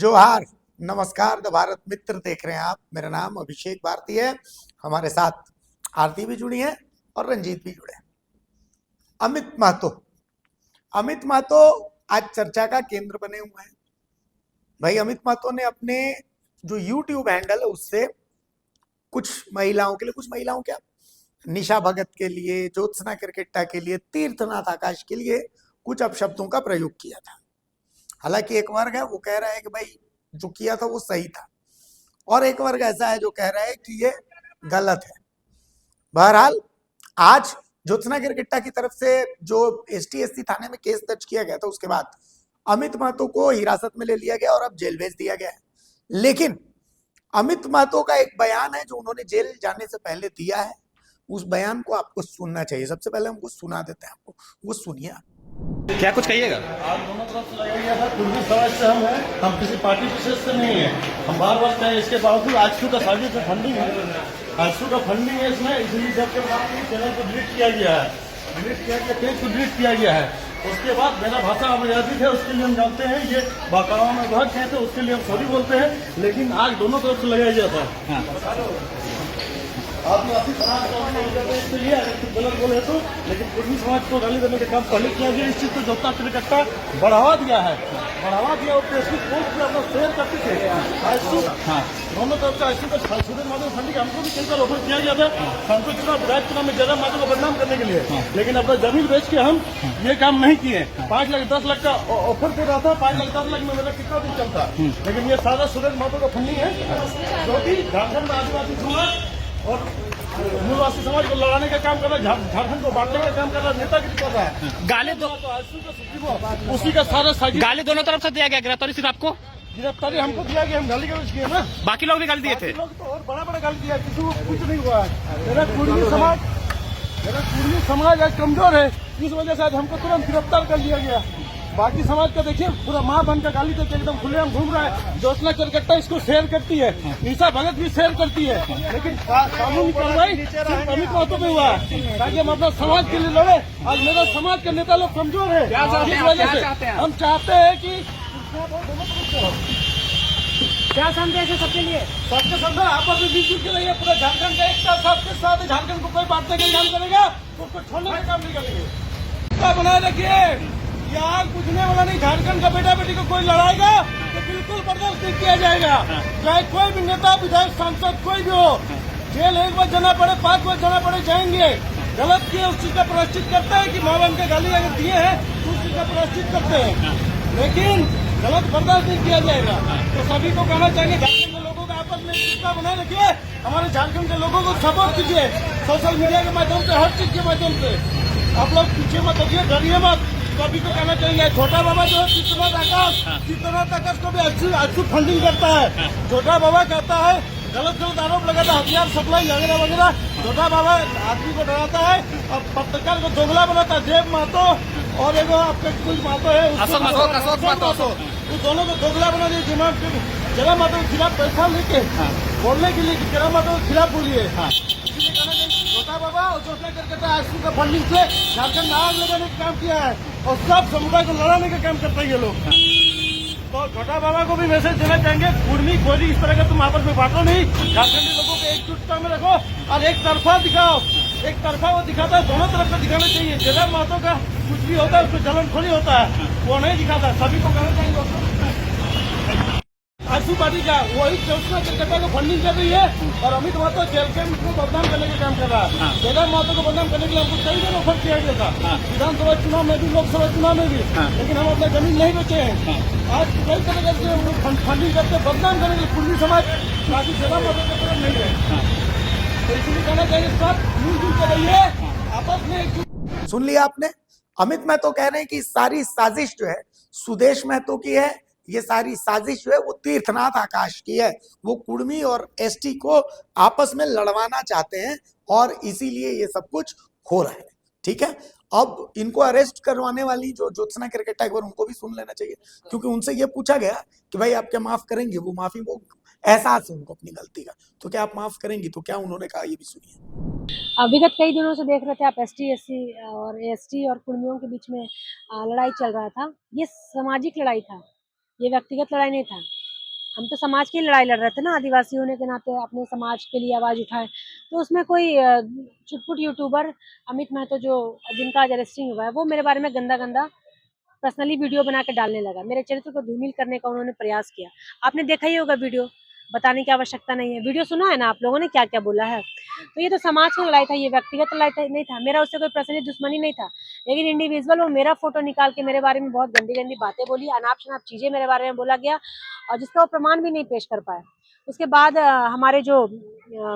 जोहार, नमस्कार। द भारत मित्र देख रहे हैं आप। मेरा नाम अभिषेक भारती है। हमारे साथ आरती भी जुड़ी है और रंजीत भी जुड़े हैं। अमित महतो, अमित महतो आज चर्चा का केंद्र बने हुए हैं। भाई अमित महतो ने अपने जो यूट्यूब हैंडल है उससे कुछ महिलाओं के लिए, कुछ महिलाओं क्या, निशा भगत के लिए, ज्योत्सना किरकिट्टा के लिए, तीर्थनाथ आकाश के लिए कुछ अपशब्दों का प्रयोग किया था। हालांकि एक वर्ग है वो कह रहा है कि भाई जो किया था वो सही था, और एक वर्ग ऐसा है जो कह रहा है कि ये गलत है। बहरहाल आज ज्योत्सना किरकिट्टा की तरफ से जो ST/SC थाने में केस दर्ज किया गया था, उसके बाद अमित महतो को हिरासत में ले लिया गया और अब जेल भेज दिया गया है। लेकिन अमित महतो का एक बयान है जो उन्होंने जेल जाने से पहले दिया है। उस बयान को आपको सुनना चाहिए। सबसे पहले हमको सुना देते हैं आपको, वो सुनिए आप। क्या कुछ कहिएगा? आज दोनों तरफ से लगाया गया था। कुर्मी समाज से हम हैं, हम किसी पार्टी विशेष से नहीं है। हम बार बार कहें, इसके बावजूद आजसू का साजिश से फंडिंग है, आजसू का फंडिंग है इसमें। इसलिए जबकि चैनल को डिलीट किया गया है, डिलीट किया गया, पेज को डिलीट किया गया है। उसके बाद मेरा भाषा अमर्यादित है, उसके लिए हम जानते हैं, ये बाकावा में बहुत कहते हैं, उसके लिए हम सॉरी बोलते हैं। लेकिन आज दोनों तरफ से लगाया गया था। आपने अपनी समाज को इसके लिए अगर कुछ गलत बोले तो, लेकिन कुर्मी समाज को गाली देने का काम पहले किया गया। इस चीज को ज्योत्सना किरकिट्टा बढ़ावा दिया है, बढ़ावा दिया। और फेसबुक पोस्ट में अपना शेयर करते थे। दोनों तरफ से आईसी का सुरेश माधव फंडिंग हमको भी कई बार ऑफर किया गया था, सांसद चुनाव, विधायक चुनाव में जयराम माधव को बदनाम करने के लिए। लेकिन अपना जमीन बेच के हम ये काम नहीं किए। 5 लाख 10 लाख का ऑफर दे रहा था, 5 लाख 10 लाख में मेरा कितना दिन चलता। लेकिन ये सारा सुरेश माधव का फंडिंग है, जो कि झारखंड में आदिवासी समाज और मूलवासी समाज को लड़ाने का काम कर रहा है, झारखंड को बांटने का काम कर रहा है, नेतागिरी कर रहा है। गाली दो उसी का सारा साजिश। गाली दोनों तरफ से दिया गया। गिरफ्तारी सिर्फ आपको? गिरफ्तारी हमको दिया गया, हम गाली गलौज किए ना। बाकी लोग भी गाली दिए थे? बाकी लोग तो और बड़ा बड़ा गाली दिया, किसी को कुछ नहीं हुआ है। मेरा कुर्मी समाज आज कमजोर है, इस वजह से आज हमको तुरंत गिरफ्तार कर लिया गया। बाकी समाज का देखिए, पूरा माँ बन का गाली देके एकदम खुलेआम घूम रहा है। ज्योत्सना किरकिट्टा इसको शेयर करती है, निशा भगत भी शेयर करती है। लेकिन कानूनी कार्रवाई सिर्फ अमित महतो पे हुआ है, ताकि हम अपना समाज के लिए लड़े। आज मेरा समाज के नेता लोग कमजोर है, इस वजह से हम चाहते हैं कि क्या संदेश है सबके लिए? सबके संदर्भ आपस में मिलजुल के रहिए। पूरा झारखंड का एकता सबके साथ। झारखंड को कोई बांटने का काम करेगा तो उसको छोड़ने का काम नहीं करेंगे। बनाए रखिए, यहाँ पूछने वाला नहीं। झारखंड का बेटा बेटी को कोई लड़ाएगा तो बिल्कुल बर्दाश्त नहीं किया जाएगा। चाहे कोई भी नेता, विधायक, सांसद कोई भी हो, जेल 1 बार जाना पड़े, 5 बार जाना पड़े, जाएंगे। गलत किए उस चीज का प्रायश्चित करते हैं कि माँ बहन के गाली अगर दिए हैं तो उस चीज का प्रायश्चित करते हैं, लेकिन गलत बर्दाश्त नहीं किया जाएगा। तो सभी को कहना चाहिए, झारखंड के लोगों का आपस में एकता बनाए रखिए। हमारे झारखंड के लोगों को सपोर्ट कीजिए, सोशल मीडिया के माध्यम से, हर चीज के माध्यम से। आप लोग पीछे मत हटिए, डरिए मत। सभी को कहना चाहिए, छोटा बाबा जो है तीर्थनाथ आकाश को भी अच्छी फंडिंग करता है। छोटा बाबा कहता है, गलत आरोप लगाता है, हथियार सप्लाई वगैरह वगैरह। छोटा बाबा आदमी को डराता है और पत्रकार को दोगला बनाता है। देव महतो और एगो आपका कुछ महतो है, अशोक महतो, उस दोनों को दोगला बना दिए। जयराम महतो के खिलाफ पैसा लेके बोलने के लिए कि जयराम महतो के खिलाफ बोलिए। इसलिए कहना चाहिए, छोटा बाबा और ज्योत्सना किरकिट्टा आईसी का फंडिंग से झारखंड में आग लगाने का काम किया है और सब समुदाय को लड़ाने का काम करते हैं ये लोग। तो छोटा बाबा को भी मैसेज देना चाहेंगे, कुर्मी कोई इस तरह का तुम आपस में बांटो नहीं। झारखंडी लोगों को एकजुटता में रखो और एक तरफा दिखाओ। एक तरफा वो दिखाता है, दोनों तरफ का दिखाना चाहिए। जयराम महतो का कुछ भी होता है उसको जलन थोड़ी होता है, वो नहीं दिखाता। सभी को कहना चाहिए आजसू पार्टी का वही ज्योत्सना किरकिट्टा को फंडिंग कर रही है और अमित महतो जेल के को बदनाम करने का काम कर रहा है। जयराम महतो को बदनाम करने के लिए हमको कई बार ऑफर किया गया था, विधानसभा चुनाव में भी, लोकसभा चुनाव में भी, लेकिन हम अपना जमीन नहीं बेचे हैं। आज कई तरह से हम लोग फंडिंग करते, बदनाम करने के लिए कुर्मी समाज बाकी जयराम महतो की तरफ नहीं है। तो इसलिए कहना चाहिए, सब मिलजुल कर रहिए, आपस में। सुन लिया आपने। अमित महतो कह रहे हैं कि सारी साजिश जो है सुदेश महतो की है। ये सारी साजिश जो है वो तीर्थनाथ आकाश की है। वो कुर्मी और ST को आपस में लड़वाना चाहते हैं और इसीलिए ये सब कुछ हो रहा है। ठीक है, अब इनको अरेस्ट करवाने वाली जो ज्योत्सना किरकिट्टा, एक बार उनको भी सुन लेना चाहिए, क्योंकि उनसे ये पूछा गया कि भाई आप क्या माफ करेंगे। वो माफी, वो एहसास है उनको अपनी गलती का, तो क्या आप माफ करेंगी? तो क्या उन्होंने कहा, ये भी सुनिए। विगत कई दिनों से देख रहे थे आप, ST/SC और ST और कुर्मियों के बीच में लड़ाई चल रहा था। ये सामाजिक लड़ाई था, ये व्यक्तिगत लड़ाई नहीं था। हम तो समाज की लड़ाई लड़ रहे थे ना, आदिवासी होने के नाते अपने समाज के लिए आवाज़ उठाएँ। तो उसमें कोई चुटपुट यूट्यूबर अमित महतो जो जिनका आज अरेस्टिंग हुआ है, वो मेरे बारे में गंदा-गंदा पर्सनली वीडियो बना के डालने लगा। मेरे चरित्र को धूमिल करने का उन्होंने प्रयास किया। आपने देखा ही होगा वीडियो, बताने की आवश्यकता नहीं है। वीडियो सुना है ना आप लोगों ने क्या-क्या बोला है? तो ये तो समाज की लड़ाई था, ये व्यक्तिगत लड़ाई था नहीं था। मेरा उससे कोई पर्सनली दुश्मनी नहीं था। लेकिन इंडिविजुअल वो मेरा फ़ोटो निकाल के मेरे बारे में बहुत गंदी-गंदी बातें बोली, अनाप-शनाप चीज़ें मेरे बारे में बोला गया और जिसका वो प्रमाण भी नहीं पेश कर पाए। उसके बाद हमारे जो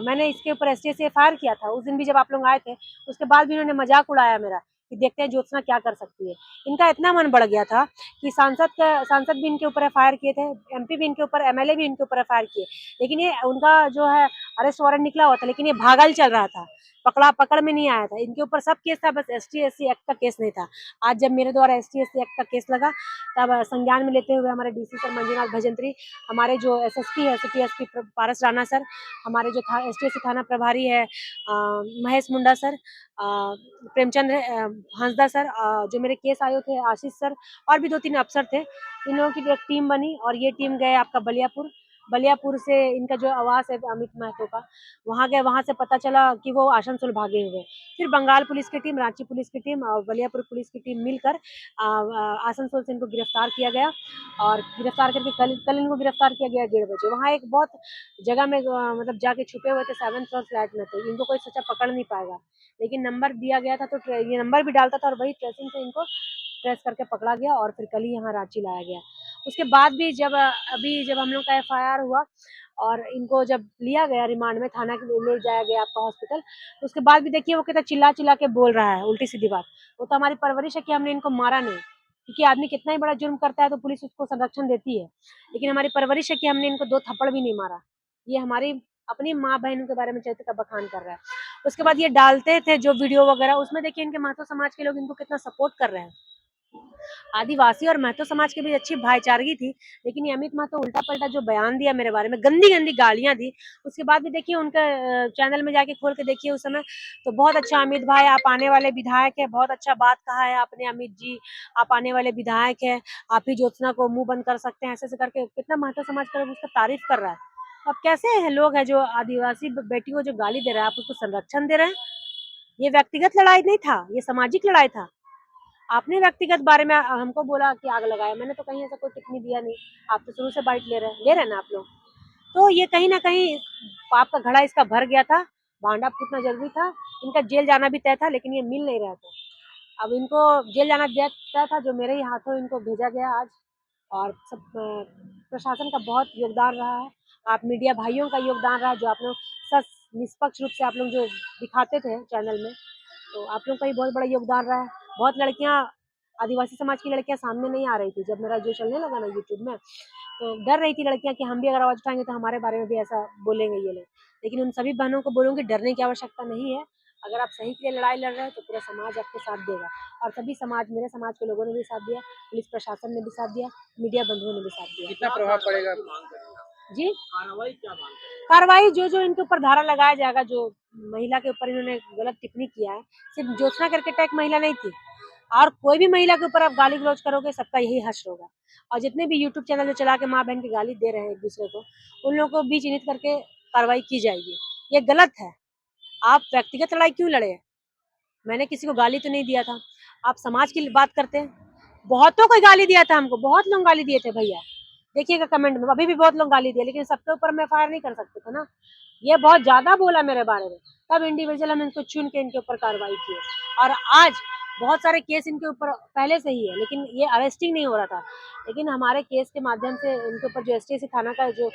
मैंने इसके ऊपर एसटीएफ से एफआईआर किया था, उस दिन भी जब आप लोग आए थे, उसके बाद भी इन्होंने मज़ाक उड़ाया मेरा कि देखते हैं ज्योत्सना क्या कर सकती है। इनका इतना मन बढ़ गया था कि सांसद भी इनके ऊपर एफआईआर किए थे, एमपी भी इनके ऊपर, एमएलए भी इनके ऊपर एफआईआर किए। लेकिन ये उनका जो है अरेस्ट वारंट निकला हुआ था, लेकिन ये भागल चल रहा था, पकड़ में नहीं आया था। इनके ऊपर सब केस था, बस एसटी-एससी एक्ट का केस नहीं था। आज जब मेरे द्वारा एसटी-एससी एक्ट का केस लगा, तब संज्ञान में लेते हुए हमारे डीसी सर मंजूनाथ भजंत्री, हमारे जो एसएसपी है, सिटी एसपी पारस राणा सर, हमारे जो एसटीएससी थाना प्रभारी है महेश मुंडा सर, प्रेमचंद हांसदा सर, जो मेरे केस आए थे आशीष सर और भी 2-3 अफसर थे। इन लोगों की एक टीम बनी और ये टीम गए आपका बलियापुर से इनका जो आवास है अमित महतो का, वहाँ गए, वहाँ से पता चला कि वो आसनसोल भागे हुए। फिर बंगाल पुलिस की टीम, रांची पुलिस की टीम और बलियापुर पुलिस की टीम मिलकर आसनसोल से इनको गिरफ्तार किया गया और गिरफ्तार करके कल इनको गिरफ्तार किया गया 1:30 बजे। वहाँ एक बहुत जगह में मतलब जाके छुपे हुए थे, 7th फ्लोर फ्लैट में थे। इनको कोई सच्चा पकड़ नहीं पाएगा, लेकिन नंबर दिया गया था तो ये नंबर भी डालता था और वही ट्रेसिंग से इनको ट्रेस करके पकड़ा गया और फिर कल ही यहाँ रांची लाया गया। उसके बाद भी जब हम लोग का एफआईआर हुआ और इनको जब लिया गया रिमांड में, थाना के ले जाया गया आपका हॉस्पिटल, तो उसके बाद भी देखिए वो कितना चिल्ला-चिल्ला के बोल रहा है, उल्टी-सीधी बात। वो तो हमारी परवरिश है कि हमने इनको मारा नहीं, क्योंकि आदमी कितना ही बड़ा जुर्म करता है तो पुलिस उसको संरक्षण देती है। लेकिन हमारी परवरिश है कि हमने इनको 2 थप्पड़ भी नहीं मारा। ये हमारी अपनी माँ-बहनों के बारे में चरित्र का बखान कर रहा है। उसके बाद ये डालते थे जो वीडियो वगैरह, उसमें देखिए इनके महतो समाज के लोग इनको कितना सपोर्ट कर रहे हैं। आदिवासी और महतो समाज के बीच अच्छी भाईचारगी थी, लेकिन ये अमित महतो उल्टा-पल्टा जो बयान दिया मेरे बारे में, गंदी-गंदी गालियाँ दी, उसके बाद भी देखिए उनका चैनल में जाके खोल के देखिए उस समय, तो बहुत अच्छा अमित भाई आप आने वाले विधायक हैं, बहुत अच्छा बात कहा है आपने अमित जी, आप आने वाले विधायक हैं, आप ही ज्योत्सना को मुँह बंद कर सकते हैं, ऐसे-ऐसे करके कितना महतो समाज का लोग उसका तारीफ़ कर रहा है। अब कैसे हैं लोग हैं जो आदिवासी बेटियों को जो गाली दे रहा है, आप उसको संरक्षण दे रहे हैं? ये व्यक्तिगत लड़ाई नहीं था, ये सामाजिक लड़ाई था। आपने व्यक्तिगत बारे में हमको बोला कि आग लगाया, मैंने तो कहीं ऐसा कोई टिप्पणी दिया नहीं। आप तो शुरू से बाइट ले रहे हैं ना आप लोग। तो ये कहीं न कहीं पाप का घड़ा इसका भर गया था, भांडा फूटना ज़रूरी था। इनका जेल जाना भी तय था, लेकिन ये मिल नहीं रहे थे। अब इनको जेल जाना तय था, जो मेरे ही हाथों इनको भेजा गया आज और सब प्रशासन का बहुत योगदान रहा है। आप मीडिया भाइयों का योगदान रहा है, जो आप लोग सच निष्पक्ष रूप से आप लोग जो दिखाते थे चैनल में, तो आप लोग का भी बहुत बड़ा योगदान रहा है। बहुत लड़कियाँ, आदिवासी समाज की लड़कियाँ सामने नहीं आ रही थी। जब मेरा जो चलने लगा ना यूट्यूब में, तो डर रही थी लड़कियाँ कि हम भी अगर आवाज़ उठाएँगे तो हमारे बारे में भी ऐसा बोलेंगे ये लोग। लेकिन उन सभी बहनों को बोलूँगी डरने की आवश्यकता नहीं है। अगर आप सही के लिए लड़ाई लड़ रहे हैं तो पूरा समाज आपके साथ देगा और सभी समाज, मेरे समाज के लोगों ने भी साथ दिया, पुलिस प्रशासन ने भी साथ दिया, मीडिया बंधुओं ने भी साथ दिया। कितना प्रभाव पड़ेगा? जी? कार्रवाई जो इनके ऊपर धारा लगाया जाएगा, जो महिला के ऊपर इन्होंने गलत टिप्पणी किया है, सिर्फ ज्योत्सना करके एक महिला नहीं थी और कोई भी महिला के ऊपर आप गाली गलौज करोगे सबका यही हश्र होगा। और जितने भी यूट्यूब चैनल जो चला के माँ बहन की गाली दे रहे हैं एक दूसरे को, उन लोगों को बीच चिन्हित करके कार्रवाई की जाएगी। ये गलत है। आप व्यक्तिगत लड़ाई क्यों लड़े हैं? मैंने किसी को गाली तो नहीं दिया था। आप समाज की बात करते हैं। बहुतों को गाली दिया था हमको, बहुत लोग गाली दिए थे भैया। देखिएगा कमेंट में, अभी भी बहुत लोग गाली दिए, लेकिन सबके ऊपर मैं एफआईआर नहीं कर सकते थे ना। ये बहुत ज़्यादा बोला मेरे बारे में, तब इंडिविजुअल हम इनको चुन के इनके ऊपर कार्रवाई की और आज बहुत सारे केस इनके ऊपर पहले से ही है, लेकिन ये अरेस्टिंग नहीं हो रहा था। लेकिन हमारे केस के माध्यम से इनके ऊपर जो एसटीएससी थाना का जो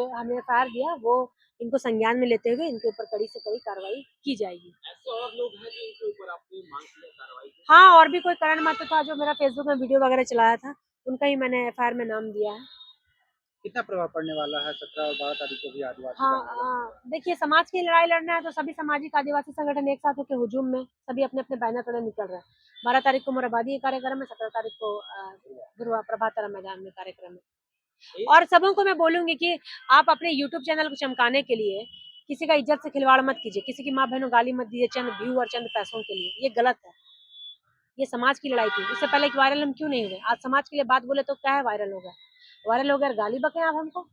हमने एफआईआर दिया, वो इनको संज्ञान में लेते हुए इनके ऊपर कड़ी से कड़ी कार्रवाई की जाएगी। ऐसे और लोग हैं जिनके ऊपर आपने मांग किया कार्रवाई की? हाँ, और भी कोई करण महतो था जो मेरा फेसबुक में वीडियो वगैरह चलाया था, उनका ही मैंने एफआईआर में नाम दिया है। कितना प्रभाव पड़ने वाला है 17 और 12 तारीख को भी आदिवासी हाँ, देखिए समाज की लड़ाई लड़ना है तो सभी सामाजिक आदिवासी संगठन एक साथ होकर हुजूम में सभी अपने-अपने बैनर तले निकल रहे हैं। 12 तारीख को मोरहाबादी कार्यक्रम है, 17 तारीख को ध्रुवा प्रभातारा मैदान में कार्यक्रम है। और सबों को मैं बोलूँगी कि आप अपने यूट्यूब चैनल को चमकाने के लिए किसी का इज्जत से खिलवाड़ मत कीजिए, किसी की माँ बहनों गाली मत दीजिए चंद व्यू और चंद पैसों के लिए, ये गलत है। ये समाज की लड़ाई थी, इससे पहले एक वायरल हम क्यों नहीं हुए? आज समाज के लिए बात बोले तो क्या है वायरल हो गए? वायरल हो गया, गाली बके आप हमको।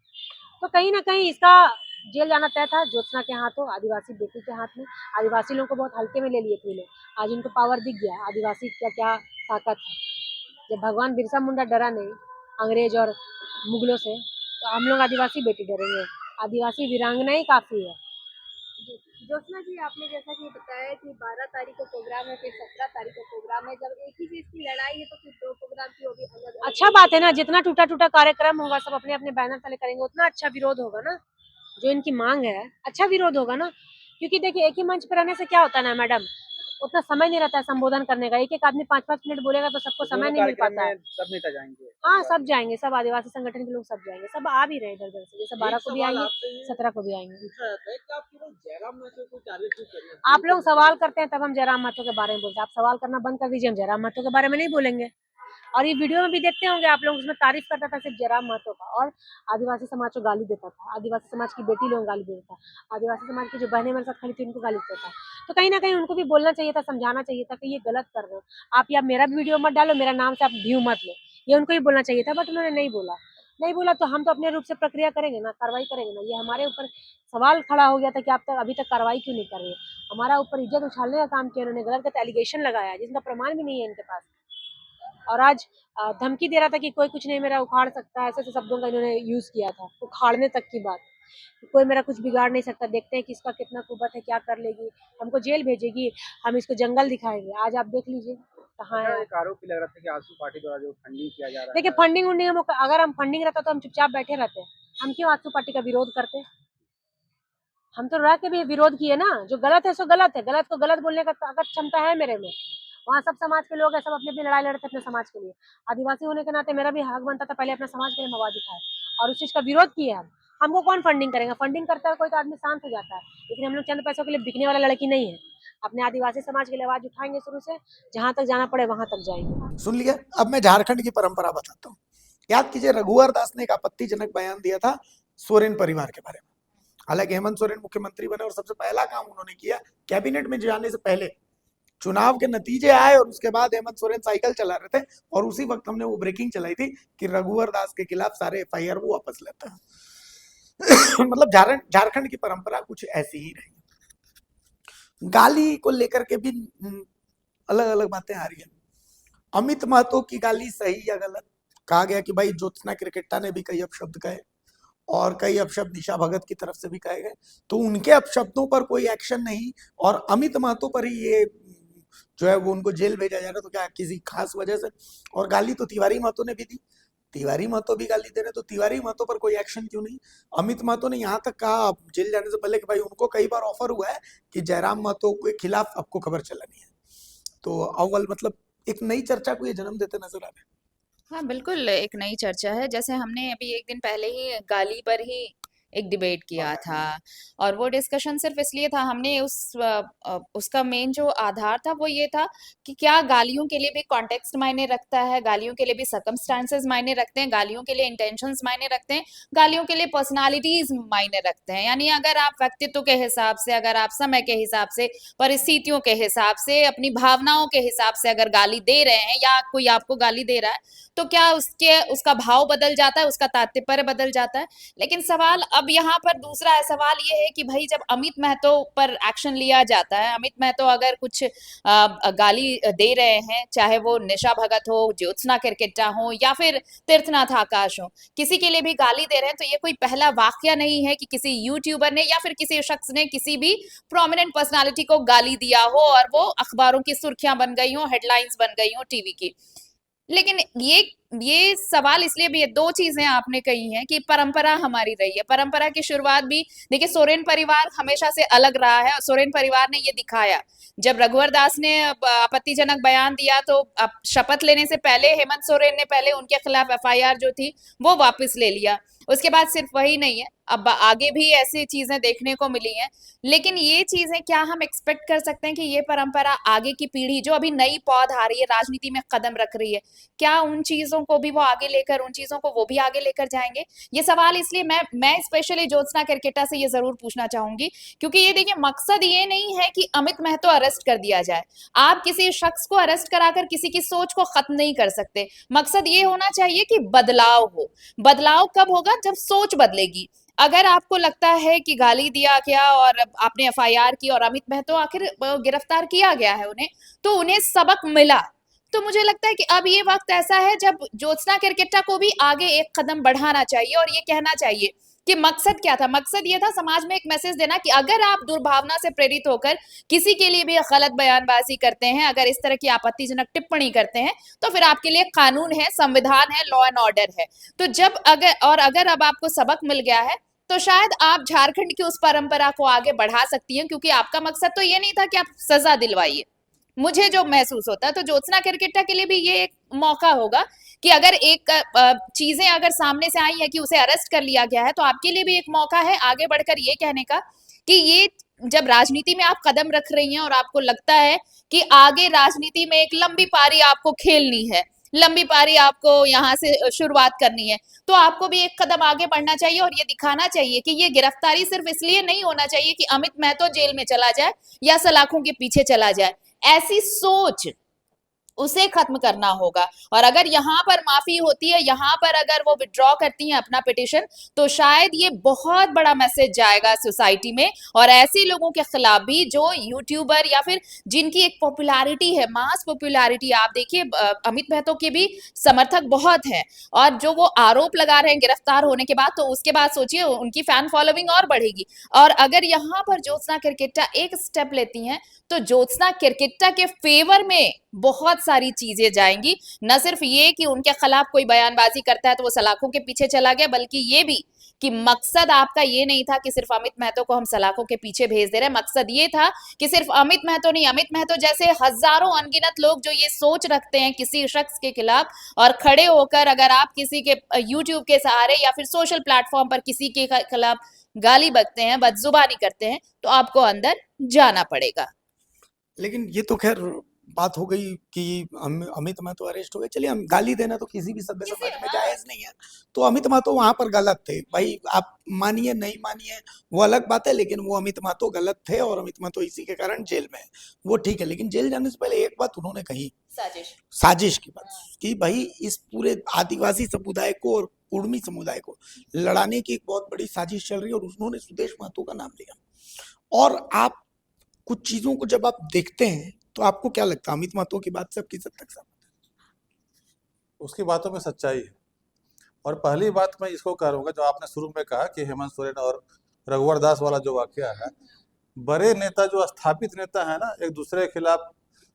तो कहीं ना कहीं इसका जेल जाना तय था, ज्योत्सना के हाथों, आदिवासी बेटी के हाथ में। आदिवासी लोगों को बहुत हल्के में ले लिए थे ये लोग, आज उनको पावर दिख गया आदिवासी क्या क्या ताकत है। जब भगवान बिरसा मुंडा डरा नहीं अंग्रेज और मुगलों से, तो हम लोग आदिवासी बेटी डरेंगे? आदिवासी वीरांगना ही काफी है। ज्योत्सना जी, आपने जैसा कि बताया कि 12 तारीख को प्रोग्राम है, फिर 17 तारीख को प्रोग्राम है। जब एक ही चीज की लड़ाई है तो फिर दो प्रोग्राम की होगी अलग अलग। अच्छा बात है ना, जितना टूटा टूटा कार्यक्रम होगा सब अपने अपने बैनर तले करेंगे, उतना अच्छा विरोध होगा ना। जो इनकी मांग है, अच्छा विरोध होगा ना। क्योंकि देखिए, एक ही मंच पर रहने से क्या होता है ना मैडम, उतना समय नहीं रहता है संबोधन करने का। एक एक आदमी 5-5 मिनट बोलेगा तो सबको समय दोनों नहीं मिल कार्यक्रम पाता है। में सब नेता जाएंगे। हाँ, सब जाएंगे, सब आदिवासी संगठन के लोग सब जाएंगे, सब आ भी रहे इधर उधर से। जैसे 12 को भी आएंगे, 17 को भी आएंगे। कि आप केवल जयराम महतो को टारगेट क्यों कर रहे हैं? आप लोग सवाल करते हैं तब हम जयराम महतो के बारे में बोलते हैं। आप सवाल करना बंद कर दीजिए, हम जयराम महतो के बारे में नहीं बोलेंगे। और ये वीडियो में भी देखते होंगे आप लोग, उसमें तारीफ करता था सिर्फ जयराम महतो का, और आदिवासी समाज को गाली देता था, आदिवासी समाज की बेटी लोगों को गाली देता था, आदिवासी समाज की जो बहनें मेरे साथ खड़ी थी उनको गाली देता था। तो कहीं ना कहीं उनको भी बोलना चाहिए था, समझाना चाहिए था कि ये गलत कर रहे हो आप, या मेरा भी वीडियो मत डालो, मेरा नाम से आप व्यू मत लो, ये उनको ही बोलना चाहिए था। बट उन्होंने नहीं बोला। नहीं बोला तो हम तो अपने रूप से प्रक्रिया करेंगे ना, कार्रवाई करेंगे ना। ये हमारे ऊपर सवाल खड़ा हो गया था कि आप तक अभी तक कार्रवाई क्यों नहीं कर रहे। हमारा ऊपर इज्जत उछालने का काम किया उन्होंने, गलत एलिगेशन लगाया जिसका प्रमाण भी नहीं है इनके पास। और आज धमकी दे रहा था कि कोई कुछ नहीं मेरा उखाड़ सकता, ऐसे ऐसे शब्दों का इन्होंने यूज किया था, उखाड़ने तक की बात। कोई मेरा कुछ बिगाड़ नहीं सकता, देखते हैं कि इसका कितना कुवत है, क्या कर लेगी, हमको जेल भेजेगी, हम इसको जंगल दिखाएंगे। आज आप देख लीजिए कहाँ है। एक आरोप भी लग रहा था कि आजसू पार्टी द्वारा जो फंडिंग किया जा रहा देखिए, है। फंडिंग उंडिंग हम, अगर हम फंडिंग रहता तो हम चुपचाप बैठे रहते। हम क्यों आजसू पार्टी का विरोध करते? हम तो रह के भी विरोध किए ना। जो गलत है सो गलत है, गलत को गलत बोलने का ताकत क्षमता है मेरे में। वहाँ सब समाज के लोग हैं, सब अपनी अपनी लड़ाई लड़ते अपने समाज के लिए। आदिवासी होने के नाते मेरा भी हक बनता था पहले अपने समाज के लिए आवाज उठाए, और उस चीज का विरोध किए हम। हमको कौन फंडिंग करेगा? फंडिंग करता है कोई तो आदमी शांत हो जाता है, लेकिन हम लोग चंद पैसों के लिए बिकने वाला लड़की नहीं है। अपने आदिवासी समाज के लिए आवाज उठाएंगे, शुरू से जहां तक जाना पड़े वहां तक जाएंगे। सुन लिया। अब मैं झारखंड की परंपरा बताता हूँ। याद कीजिए, रघुवर दास ने एक आपत्तिजनक बयान दिया था सोरेन परिवार के बारे में। हालांकि हेमंत सोरेन मुख्यमंत्री बने और सबसे पहला काम उन्होंने किया, कैबिनेट में जाने से पहले चुनाव के नतीजे आए और उसके बाद हेमंत सोरेन साइकिल चला रहे थे, और उसी वक्त हमने वो ब्रेकिंग चलाई थी कि रघुवर दास के खिलाफ सारे FIR वो वापस लेता है। मतलब झारखंड की परंपरा कुछ ऐसी ही रही। गाली को लेकर के भी अलग अलग बातें आ रही है। अमित महतो की गाली सही या गलत? कहा गया कि भाई ज्योत्सना क्रिकेटा ने भी कई अपशब्द कहे और कई अपशब्द निशा भगत की तरफ से भी कहे गए, तो उनके अपशब्दों पर कोई एक्शन नहीं और अमित महतो पर ही ये जो है वो उनको जेल भेजा जा रहा है। तो क्या किसी खास वजह से? और गाली तो तिवारी महतो ने भी दी, तिवारी महतो भी गाली दे रहे, तो तिवारी महतो पर कोई एक्शन क्यों नहीं? अमित महतो ने यहाँ तक कहा जेल जाने से पहले कि भाई उनको कई बार ऑफर हुआ है कि जयराम महतो के खिलाफ आपको खबर चलानी है। तो अव्वल मतलब एक नई चर्चा को ये जन्म देते नजर आ रहे हैं। हाँ, बिल्कुल एक नई चर्चा है। जैसे हमने अभी एक दिन पहले ही गाली पर ही एक डिबेट किया था, और वो डिस्कशन सिर्फ इसलिए था, हमने उसका मेन जो आधार था वो ये था कि क्या गालियों के लिए भी कॉन्टेक्स्ट मायने रखता है, गालियों के लिए भी सर्कमस्टांसेस मायने रखते हैं, गालियों के लिए इंटेंशंस मायने रखते हैं, गालियों के लिए पर्सनालिटीज मायने रखते हैं। यानी अगर आप व्यक्तित्व के हिसाब से, अगर आप समय के हिसाब से, परिस्थितियों के हिसाब से, अपनी भावनाओं के हिसाब से अगर गाली दे रहे हैं, या कोई आपको गाली दे रहा है, तो क्या उसका भाव बदल जाता है, उसका तात्पर्य बदल जाता है। लेकिन सवाल अब यहाँ पर दूसरा है, सवाल ये है कि भाई जब अमित महतो पर एक्शन लिया जाता है, अमित महतो अगर कुछ गाली दे रहे हैं, चाहे वो निशा भगत हो, ज्योत्सना किरकिट्टा हो, या फिर तीर्थनाथ आकाश हो, किसी के लिए भी गाली दे रहे हैं, तो ये कोई पहला वाकया नहीं है कि किसी यूट्यूबर ने या फिर किसी शख्स ने किसी भी प्रोमिनेंट पर्सनालिटी को गाली दिया हो और वो अखबारों की सुर्खियां बन गई हो, हेडलाइंस बन गई हो टीवी की। लेकिन ये सवाल इसलिए भी है, दो चीजें आपने कही हैं कि परंपरा हमारी रही है। परंपरा की शुरुआत भी देखिए, सोरेन परिवार हमेशा से अलग रहा है। सोरेन परिवार ने ये दिखाया, जब रघुवर दास ने आपत्तिजनक बयान दिया तो शपथ लेने से पहले हेमंत सोरेन ने पहले उनके खिलाफ FIR जो थी वो वापस ले लिया। उसके बाद सिर्फ वही नहीं है, अब आगे भी ऐसी चीजें देखने को मिली हैं। लेकिन ये चीजें क्या हम एक्सपेक्ट कर सकते हैं कि ये परंपरा आगे की पीढ़ी जो अभी नई पौध आ रही है, राजनीति में कदम रख रही है, क्या उन चीजों को भी वो आगे लेकर, उन चीजों को वो भी आगे लेकर जाएंगे? ये सवाल इसलिए मैं स्पेशली ज्योत्सना केरकेटा से ये जरूर पूछना चाहूंगी, क्योंकि ये देखिए, मकसद ये नहीं है कि अमित महतो अरेस्ट कर दिया जाए। आप किसी शख्स को अरेस्ट कराकर किसी की सोच को खत्म नहीं कर सकते। मकसद ये होना चाहिए कि बदलाव हो। बदलाव कब होगा? जब सोच बदलेगी। अगर आपको लगता है कि गाली दिया गया और आपने एफआईआर की और अमित महतो आखिर गिरफ्तार किया गया है उन्हें, तो उन्हें सबक मिला, तो मुझे लगता है कि अब ये वक्त ऐसा है जब ज्योत्सना केरकेटा को भी आगे एक कदम बढ़ाना चाहिए और ये कहना चाहिए कि मकसद क्या था। मकसद ये था समाज में एक मैसेज देना कि अगर आप दुर्भावना से प्रेरित होकर किसी के लिए भी गलत बयानबाजी करते हैं, अगर इस तरह की आपत्तिजनक टिप्पणी करते हैं, तो फिर आपके लिए कानून है, संविधान है, लॉ एंड ऑर्डर है। तो अगर अब आपको सबक मिल गया है, तो शायद आप झारखंड की उस परंपरा को आगे बढ़ा सकती हैं, क्योंकि आपका मकसद तो ये नहीं था कि आप सजा दिलवाइए। मुझे जो महसूस होता है, तो ज्योत्सना केरकेटा के लिए भी ये एक मौका होगा कि अगर एक चीजें अगर सामने से आई है कि उसे अरेस्ट कर लिया गया है, तो आपके लिए भी एक मौका है आगे बढ़कर ये कहने का कि ये जब राजनीति में आप कदम रख रही हैं और आपको लगता है कि आगे राजनीति में एक लंबी पारी आपको खेलनी है, लंबी पारी आपको यहाँ से शुरुआत करनी है, तो आपको भी एक कदम आगे बढ़ना चाहिए और ये दिखाना चाहिए कि ये गिरफ्तारी सिर्फ इसलिए नहीं होना चाहिए कि अमित महतो जेल में चला जाए या सलाखों के पीछे चला जाए। ऐसी सोच उसे खत्म करना होगा। और अगर यहाँ पर माफी होती है, यहाँ पर अगर वो विड्रॉ करती हैं अपना पिटिशन, तो शायद ये बहुत बड़ा मैसेज जाएगा सोसाइटी में, और ऐसे लोगों के खिलाफ भी जो यूट्यूबर या फिर जिनकी एक पॉपुलैरिटी है, मास पॉपुलैरिटी। आप देखिए, अमित महतो के भी समर्थक बहुत हैं, और जो वो आरोप लगा रहे हैं गिरफ्तार होने के बाद, तो उसके बाद सोचिए उनकी फैन फॉलोइंग और बढ़ेगी। और अगर यहाँ पर ज्योत्सना केरकेटा एक स्टेप लेती हैं, तो ज्योत्सना केरकेटा के फेवर में बहुत सारी चीजें जाएंगी। न सिर्फ ये कि उनके खिलाफ कोई बयानबाजी करता है तो वो सलाखों के पीछे चला गया, बल्कि ये भी कि मकसद आपका ये नहीं था कि सिर्फ अमित महतो को हम सलाखों के पीछे भेज दे रहे हैं। मकसद ये था कि सिर्फ अमित महतो नहीं, अमित महतो जैसे हजारों अनगिनत लोग जो ये सोच रखते हैं किसी शख्स के खिलाफ, और खड़े होकर अगर आप किसी के यूट्यूब के सहारे या फिर सोशल प्लेटफॉर्म पर किसी के खिलाफ गाली बकते हैं, बदजुबानी करते हैं, तो आपको अंदर जाना पड़ेगा। लेकिन ये तो खैर बात हो गई कि अमित महतो अरेस्ट हो गए। चलिए, हम गाली देना तो किसी भी सभ्य समाज में जायज नहीं है, तो अमित महतो वहां पर गलत थे भाई। आप मानिए नहीं मानिए वो अलग बात है, लेकिन वो अमित महतो गलत थे और अमित महतो इसी के कारण जेल में है, वो ठीक है। लेकिन जेल जाने से पहले एक बात उन्होंने कही, साजिश की बात, कि भाई इस पूरे आदिवासी समुदाय को और कुर्मी समुदाय को लड़ाने की एक बहुत बड़ी साजिश चल रही है, और उन्होंने सुदेश महतो का नाम लिया। और आप कुछ चीजों को जब आप देखते हैं तो आपको क्या लगता है, अमित महतो की बात से किस हद तक सहमत है? उसकी बातों में सच्चाई है। और पहली बात मैं इसको करूंगा, जो आपने शुरू में कहा कि हेमंत सोरेन और रघुवर दास वाला जो वाकया है, बड़े नेता जो स्थापित नेता है ना, एक दूसरे के खिलाफ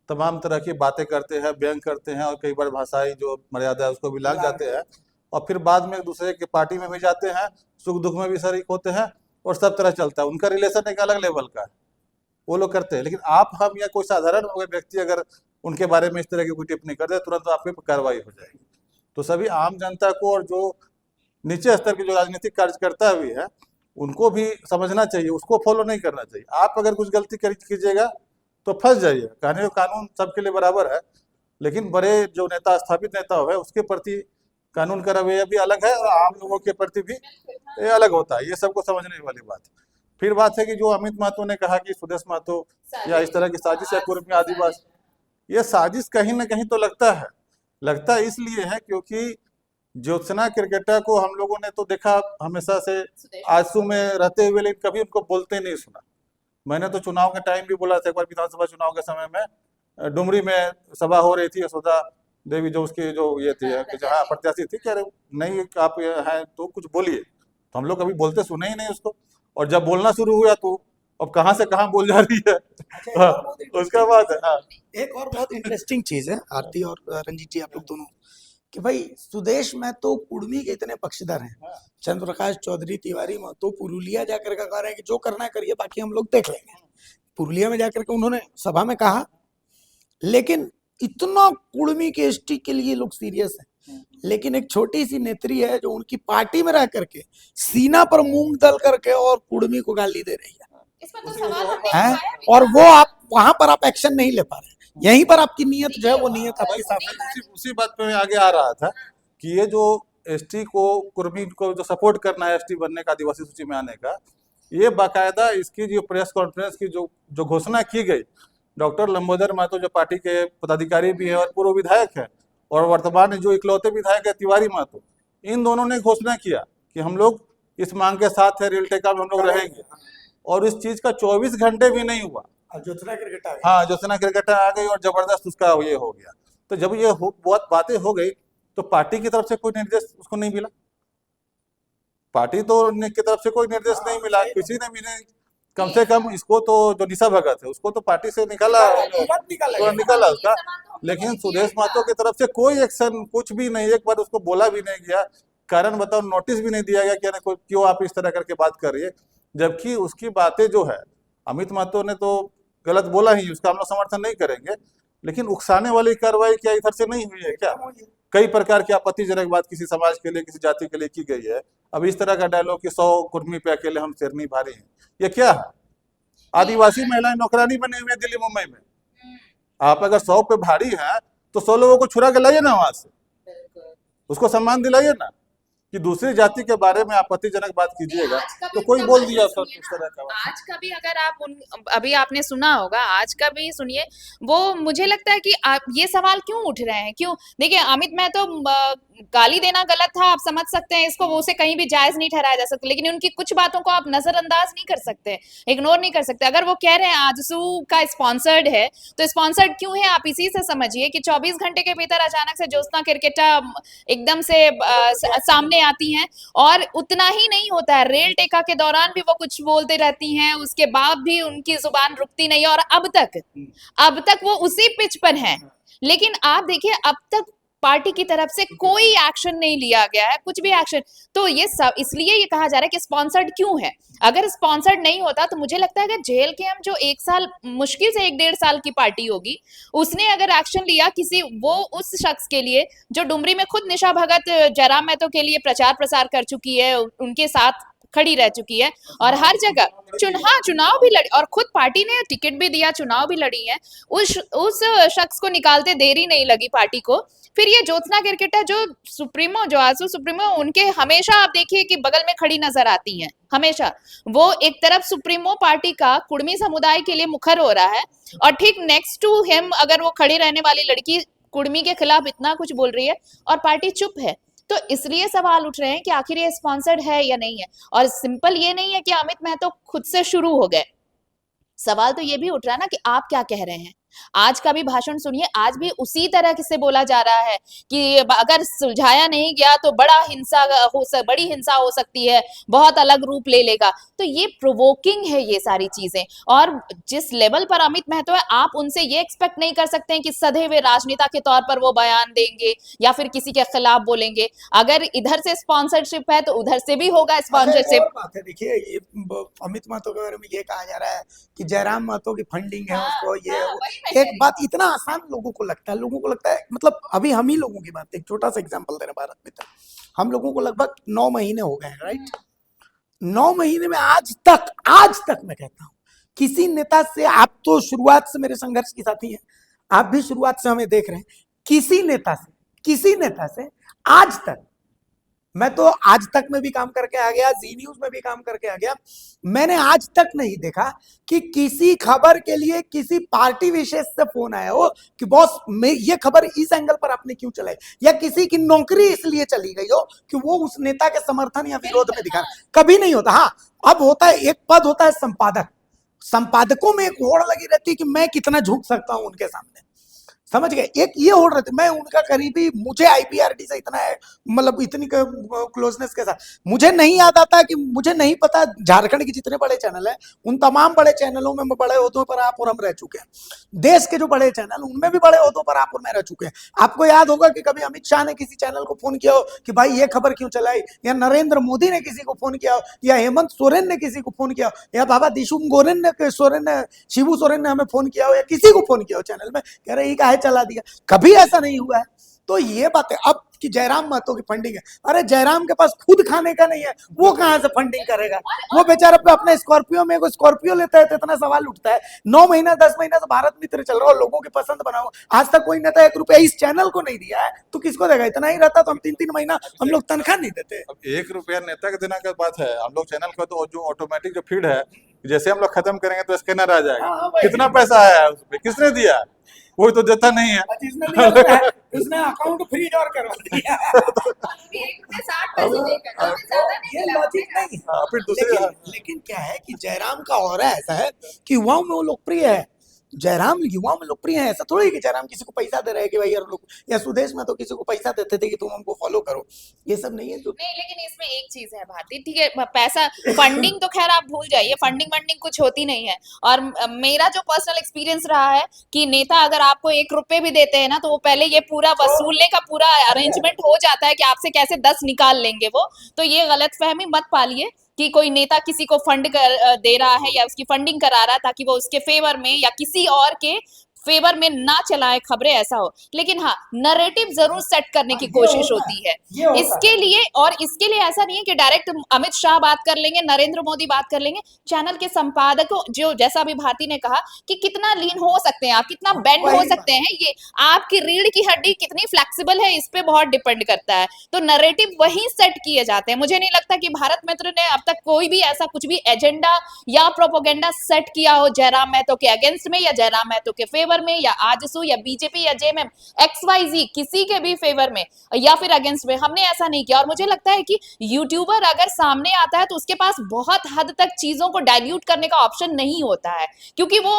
तमाम तरह की बातें करते हैं, व्यंग करते हैं, और कई बार भाषाई जो मर्यादा है उसको भी लांघ जाते हैं, और फिर बाद में एक दूसरे के पार्टी में भी जाते हैं, सुख दुख में भी शरीक होते हैं, और सब तरह चलता है। उनका रिलेशन एक अलग लेवल का है, वो लोग करते हैं। लेकिन आप, हम या कोई साधारण व्यक्ति अगर उनके बारे में इस तरह की कोई टिप्पणी कर दे, तुरंत आप पे कार्रवाई हो जाएगी। तो सभी आम जनता को और जो नीचे स्तर के जो राजनीतिक कार्यकर्ता भी है, उनको भी समझना चाहिए, उसको फॉलो नहीं करना चाहिए। आप अगर कुछ गलती कीजिएगा तो फंस जाइएगा। कानून सबके लिए बराबर है, लेकिन बड़े जो नेता, स्थापित नेता है, उसके प्रति कानून का रवैया भी अलग है, और आम लोगों के प्रति भी ये अलग होता है। ये सबको समझने वाली बात है। फिर बात है कि जो अमित महतो ने कहा कि सुदेश महतो या इस तरह की साजिश या कुर्मी आदिवासी, ये साजिश कहीं ना कहीं तो लगता इसलिए है क्योंकि ज्योत्सना केरकेटा को हम लोगों ने तो देखा हमेशा से आजसू में रहते हुए, लेकिन कभी उनको बोलते नहीं सुना। मैंने तो चुनाव के टाइम भी बोला था, एक बार विधानसभा चुनाव के समय में डुमरी में सभा हो रही थी, यशोदा देवी जो उसकी जो ये थी, जहाँ प्रत्याशी थी, कह रहे नहीं आप हैं तो कुछ बोलिए, तो हम लोग कभी बोलते सुने ही नहीं उसको। और जब बोलना शुरू हुआ तो अब कहाँ से कहाँ बोल जा रही है। हाँ, उसका बात है। हाँ, एक और बहुत इंटरेस्टिंग चीज है आरती और रंजीत जी, आप लोग दोनों, कि भाई सुदेश महतो कुर्मी के इतने पक्षधर हैं, चंद्रप्रकाश चौधरी तिवारी महतो पुरुलिया जाकर के कह रहे हैं कि जो करना है करिए, बाकी हम लोग देख लेंगे। पुरुलिया में जाकर के उन्होंने सभा में कहा, लेकिन इतना कुर्मी के एसटी के लिए लोग सीरियस हैं लेकिन एक छोटी सी नेत्री है जो उनकी पार्टी में रह करके सीना पर मूंग दल करके और कुड़मी को गाली दे रही है, इसमें तो सवाल हमने हैं? उठाया भी और था। वो आप वहां पर आप एक्शन नहीं ले पा रहे, यहीं पर आपकी नीयत जो है वो नीयत आपकी साफ है। उसी बात पे मैं आगे आ रहा था कि ये जो एसटी को कुर्मी को जो सपोर्ट करना है एसटी बनने का, आदिवासी सूची में आने का, ये बाकायदा इसकी जो प्रेस कॉन्फ्रेंस की जो घोषणा की गई, डॉक्टर लंबोदर महतो जो पार्टी के पदाधिकारी भी है और पूर्व विधायक है, और वर्तमान जो इकलौते विधायक है तिवारी महतो, इन दोनों ने घोषणा किया कि हम लोग इस मांग के साथ है, रेल टेका में हम लोग रहेंगे, और इस चीज का 24 घंटे भी नहीं हुआ। ज्योत्सना क्रिकेट आ गई। हाँ, ज्योत्सना क्रिकेट आ गई और जबरदस्त उसका ये हो गया। तो जब ये बहुत बातें हो गई तो पार्टी की तरफ से कोई निर्देश उसको नहीं मिला, पार्टी तो की तरफ से कोई निर्देश नहीं मिला, किसी ने भी नहीं। कम से कम इसको तो जो निशा भगत है उसको तो पार्टी से निकाला उसका, लेकिन सुदेश महतो की तरफ से कोई एक्शन कुछ भी नहीं, एक बार उसको बोला भी नहीं गया, कारण बताओ, नोटिस भी नहीं दिया गया कि क्यों आप इस तरह करके बात कर रही है। जबकि उसकी बातें जो है, अमित महतो ने तो गलत बोला ही, उसका हम लोग समर्थन नहीं करेंगे, लेकिन उकसाने वाली कार्रवाई क्या इधर से नहीं हुई है क्या? कई प्रकार की आपत्तिजनक बात किसी समाज के लिए, किसी जाति के लिए की गई है। अब इस तरह का डायलॉग कि 100 कुर्मी पे अकेले हम शेरनी भारी हैं, ये क्या है? आदिवासी महिलाएं नौकरानी बनी हुई है दिल्ली मुंबई में, आप अगर 100 पे भारी है तो 100 लोगों को छुड़ा के लाइए ना वहां से, उसको सम्मान दिलाइए ना। कि दूसरी जाति के बारे में आपत्तिजनक बात कीजिएगा तो कोई बोल दिया सर इस तरह का। आज का भी अगर आप अभी आपने सुना होगा, आज का भी सुनिए, वो मुझे लगता है कि आप ये सवाल क्यों उठ रहे हैं, क्यों? देखिए, अमित महतो गाली देना गलत था, आप समझ सकते हैं इसको, वो उसे कहीं भी जायज नहीं ठहराया जा सकता, लेकिन उनकी कुछ बातों को आप नजरअंदाज नहीं कर सकते, इग्नोर नहीं कर सकते। अगर वो कह रहे हैं आजसू का स्पॉन्सर्ड है, तो स्पॉन्सर्ड क्यों है आप इसी से समझिए कि 24 घंटे के भीतर अचानक से ज्योत्सना क्रिकेटा एकदम से सामने आती हैं, और उतना ही नहीं होता है, रेल टेका के दौरान भी वो कुछ बोलते रहती हैं, उसके बाद भी उनकी जुबान रुकती नहीं, और अब तक वो उसी पिच पर हैं। लेकिन आप देखिए, अब तक पार्टी की तरफ से कोई एक्शन नहीं लिया गया है, कुछ भी एक्शन। तो ये सब इसलिए ये कहा जा रहा है कि स्पॉन्सर्ड क्यों है। अगर स्पॉन्सर्ड नहीं होता तो मुझे लगता है कि जेल के हम जो 1 साल, मुश्किल से 1-1.5 साल की पार्टी होगी, उसने अगर एक्शन लिया किसी, वो उस शख्स के लिए जो डुमरी में खुद निशा भगत जयराम महतो के लिए प्रचार प्रसार कर चुकी है, उनके साथ खड़ी रह चुकी है, और हर जगह चुनाव भी लड़ी, और खुद पार्टी ने टिकट भी दिया, चुनाव भी लड़ी है, उस शख्स को निकालते देरी नहीं लगी पार्टी को। फिर ये ज्योत्सना क्रिकेटर जो सुप्रीमो, जो आजसू सुप्रीमो, उनके हमेशा आप देखिए कि बगल में खड़ी नजर आती हैं, हमेशा वो एक तरफ सुप्रीमो पार्टी का कुड़मी समुदाय के लिए मुखर हो रहा है, और ठीक नेक्स्ट टू हिम अगर वो खड़ी रहने वाली लड़की कुड़मी के खिलाफ इतना कुछ बोल रही है और पार्टी चुप है। तो इसलिए सवाल उठ रहे हैं कि आखिर ये स्पॉन्सर्ड है या नहीं है। और सिंपल ये नहीं है कि अमित महतो खुद से शुरू हो गए, सवाल तो ये भी उठ रहा है ना कि आप क्या कह रहे हैं। आज का भी भाषण सुनिए, आज भी उसी तरह से बोला जा रहा है कि अगर सुलझाया नहीं गया तो बड़ी हिंसा हो सकती है, बहुत अलग रूप ले लेगा। तो ये प्रोवोकिंग है ये सारी चीजें, और जिस लेवल पर अमित महतो है, आप उनसे ये एक्सपेक्ट नहीं कर सकते हैं कि सधे हुए राजनेता के तौर पर वो बयान देंगे या फिर किसी के खिलाफ बोलेंगे। अगर इधर से स्पॉन्सरशिप है तो उधर से भी होगा स्पॉन्सरशिप। देखिए, अमित महतो के बारे में ये कहा जा रहा है कि जयराम महतो की फंडिंग है, उसको ये एक बात इतना आसान लोगों को लगता है, मतलब अभी हम ही लोगों की बात, एक छोटा सा एग्जांपल दे रहे भारत मित्र, हम लोगों को लगभग 9 महीने हो गए हैं, राइट? 9 महीने में आज तक मैं कहता हूं, किसी नेता से, आप तो शुरुआत से मेरे संघर्ष की साथी हैं, आप भी शुरुआत से हमें देख रहे हैं, किसी नेता से आज तक, मैं तो आज तक में भी काम करके आ गया, जी न्यूज में भी काम करके आ गया, मैंने आज तक नहीं देखा कि किसी खबर के लिए किसी पार्टी विशेष से फोन आया हो कि बॉस ये खबर इस एंगल पर आपने क्यों चलाई, या किसी की नौकरी इसलिए चली गई हो कि वो उस नेता के समर्थन या विरोध में दिखा, कभी नहीं होता। हाँ, अब होता है, एक पद होता है संपादक, संपादकों में एक होड़ लगी रहती है कि मैं कितना झुक सकता हूं उनके सामने, समझ गए? एक ये होड़ रहती, मैं उनका करीबी, मुझे आईपीआरडी से इतना है, मतलब इतनी क्लोजनेस के साथ, मुझे नहीं याद आता कि, मुझे नहीं पता झारखंड के जितने बड़े चैनल हैं उन तमाम बड़े चैनलों में बड़े ओहदों पर आप और हम रह चुके हैं, देश के जो बड़े चैनल उनमें भी बड़े ओहदों पर आप और मैं रह चुके हैं। आपको याद होगा कि कभी अमित शाह ने किसी चैनल को फोन किया हो कि भाई ये खबर क्यों चलाई, या नरेंद्र मोदी ने किसी को फोन किया हो, या हेमंत सोरेन ने किसी को फोन किया हो, या बाबा शिबू सोरेन ने हमें फोन किया हो, या किसी को फोन किया हो चैनल में, कह रहे ये काहे चला दिया। कभी ऐसा नहीं हुआ है, तो ये बात है। अब कि जयराम महतो की फंडिंग है, अरे जयराम के पास खुद खाने का नहीं है, वो कहाँ से फंडिंग करेगा? वो बेचारा पे अपने स्कॉर्पियो में कोई स्कॉर्पियो लेता है तो इतना सवाल उठता है। 9 महीना 10 महीना से भारत मित्र चल रहा है और लोगों की पसंद बनाओ, आज तक कोई नेता 1 रुपया इस चैनल को नहीं दिया है, तो किसको देगा? इतना ही रहता तो हम 3-3 महीना हम लोग तनख्वाह नहीं देते। अब 1 रुपया नेता के देना का बात है, हम लोग चैनल का तो जो ऑटोमेटिक जो फीड है, जैसे हम लोग खत्म करेंगे तो स्कैनर आ जाएगा, हाँ, वही। कितना पैसा आया है उसमें, किसने दिया? वो तो देता नहीं है। जिसने दिया होता है, उसने अकाउंट फ्रीज और करवा दिया। अभी 1 रुपया 60 पैसे देकर, तो हमें ज्यादा नहीं ये मिला लॉजिक नहीं है। फिर दूसरे लेकिन क्या है कि जयराम का ऑरा ऐसा है कि युवाओं में वो लोकप्रिय है। जयराम युवाओं में लोकप्रिय है, ऐसा थोड़ी है कि जयराम किसी को पैसा दे रहे हैं कि भाई यार लोग, या सुदेश में तो किसी को पैसा देते थे कि तुम हमको फॉलो करो, ये सब नहीं है। जो नहीं, लेकिन इसमें एक चीज है भारती, ठीक है, पैसा फंडिंग तो खैर आप भूल जाइए, फंडिंग वंडिंग कुछ होती नहीं है। और मेरा जो पर्सनल एक्सपीरियंस रहा है कि नेता अगर आपको 1 रुपए भी देते हैं ना, तो वो पहले ये पूरा वसूलने का पूरा अरेंजमेंट हो जाता है कि आपसे कैसे 10 निकाल लेंगे वो। तो ये गलतफहमी मत पालिए कि कोई नेता किसी को फंड दे रहा है या उसकी फंडिंग करा रहा है ताकि वो उसके फेवर में या किसी और के फेवर में ना चलाए खबरें, ऐसा हो। लेकिन हाँ, नैरेटिव जरूर सेट करने की कोशिश होती है इसके लिए। और इसके लिए ऐसा नहीं है कि डायरेक्ट अमित शाह बात कर लेंगे, नरेंद्र मोदी बात कर लेंगे। चैनल के संपादकों, जो जैसा अभी भारती ने कहा कि कितना लीन हो सकते हैं आप, कितना बेंड हो सकते हैं, ये आपकी रीढ़ की हड्डी कितनी फ्लेक्सिबल है, इस पे बहुत डिपेंड करता है। तो नैरेटिव वही सेट किए जाते हैं। मुझे नहीं लगता कि भारत मित्र ने अब तक कोई भी ऐसा कुछ भी एजेंडा या प्रोपोगेंडा सेट किया हो जयराम महतो के अगेंस्ट में या जयराम महतो के फेवर में या आजसू या बीजेपी या जेएमएम XYZ किसी के भी फेवर में या फिर अगेंस्ट में, हमने ऐसा नहीं किया। और मुझे लगता है कि यूट्यूबर अगर सामने आता है तो उसके पास बहुत हद तक चीजों को डाइल्यूट करने का ऑप्शन नहीं होता है, क्योंकि वो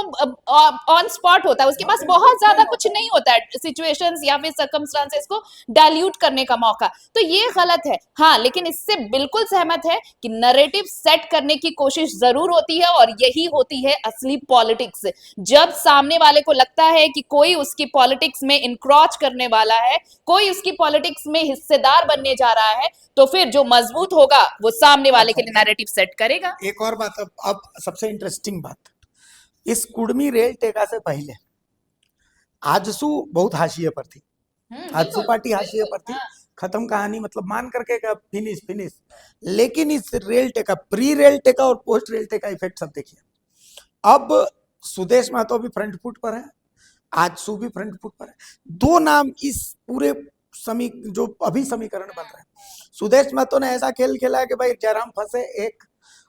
ऑन स्पॉट होता है, उसके पास बहुत ज्यादा कुछ नहीं होता है सिचुएशंस या फिर सर्कमस्टांसेस को डाइल्यूट करने का मौका। तो ये गलत है। हाँ, लेकिन इससे बिल्कुल सहमत है कि नैरेटिव सेट करने की कोशिश जरूर होती है और यही होती है असली पॉलिटिक्स। जब सामने वाले को लगता है कि कोई उसकी पॉलिटिक्स में इंक्रोच करने वाला है, कोई उसकी पॉलिटिक्स में हिस्सेदार बनने जा रहा है, तो फिर जो मजबूत होगा वो सामने वाले के लिए नैरेटिव सेट करेगा। एक और बात, अब सबसे इंटरेस्टिंग बात, इस कुर्मी रेल टेका से पहले आजसू बहुत हाशिए पर थी, आजसू पार्टी हाशिए पर थी, खत्म कहानी, मतलब मान करके का फिनिश। लेकिन इस रेल टेका, प्री रेल टेका और पोस्ट रेल टेका इफेक्ट सब देखिए। अब सुदेश महतो भी फ्रंट फुट पर है, आजसू भी फ्रंट फुट पर है। 2 नाम इस पूरे जो अभी समीकरण बन रहे हैं। सुदेश महतो ने ऐसा खेल खेला है कि भाई जयराम फंसे 1,